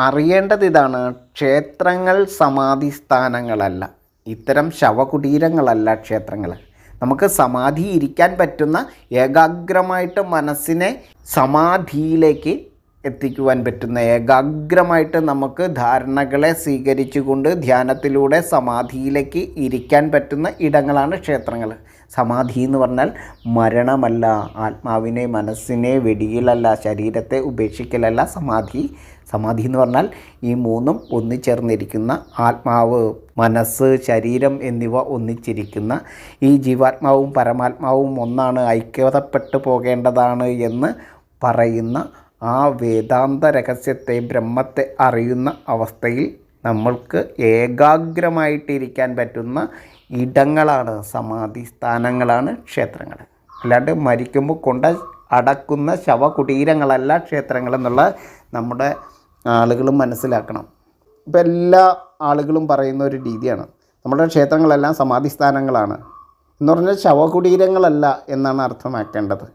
അറിയേണ്ടത് ഇതാണ്, ക്ഷേത്രങ്ങൾ സമാധി സ്ഥാനങ്ങളല്ല. ഇത്തരം ശവകുടീരങ്ങളല്ല ക്ഷേത്രങ്ങൾ. നമുക്ക് സമാധി ഇരിക്കാൻ പറ്റുന്ന, ഏകാഗ്രമായിട്ട് മനസ്സിനെ സമാധിയിലേക്ക് എത്തിക്കുവാൻ പറ്റുന്ന, ഏകാഗ്രമായിട്ട് നമുക്ക് ധാരണകളെ സ്വീകരിച്ചുകൊണ്ട് ധ്യാനത്തിലൂടെ സമാധിയിലേക്ക് ഇരിക്കാൻ പറ്റുന്ന ഇടങ്ങളാണ് ക്ഷേത്രങ്ങൾ. സമാധി എന്ന് പറഞ്ഞാൽ മരണമല്ല, ആത്മാവിനെ മനസ്സിനെ വെടിയിലല്ല, ശരീരത്തെ ഉപേക്ഷിക്കലല്ല സമാധി. സമാധി എന്ന് പറഞ്ഞാൽ ഈ മൂന്നും ഒന്നിച്ചേർന്നിരിക്കുന്ന, ആത്മാവ്, മനസ്സ്, ശരീരം എന്നിവ ഒന്നിച്ചിരിക്കുന്ന, ഈ ജീവാത്മാവും പരമാത്മാവും ഒന്നാണ്, ഐക്യതപ്പെട്ടു പോകേണ്ടതാണ് എന്ന് പറയുന്ന ആ വേദാന്ത രഹസ്യത്തെ, ബ്രഹ്മത്തെ അറിയുന്ന അവസ്ഥയിൽ നമ്മൾക്ക് ഏകാഗ്രമായിട്ടിരിക്കാൻ പറ്റുന്ന ഇടങ്ങളാണ്, സമാധി സ്ഥാനങ്ങളാണ് ക്ഷേത്രങ്ങൾ. അല്ലാണ്ട് മരിക്കുമ്പോൾ കൊണ്ട് അടക്കുന്ന ശവകുടീരങ്ങളല്ല ക്ഷേത്രങ്ങൾ എന്നുള്ള നമ്മുടെ ആളുകൾ മനസ്സിലാക്കണം. ഇപ്പം എല്ലാ ആളുകളും പറയുന്ന ഒരു രീതിയാണ്, നമ്മുടെ ക്ഷേത്രങ്ങളെല്ലാം സമാധി സ്ഥാനങ്ങളാണ് എന്ന് പറഞ്ഞാൽ ശവകുടീരങ്ങളല്ല എന്നാണ് അർത്ഥമാക്കേണ്ടത്.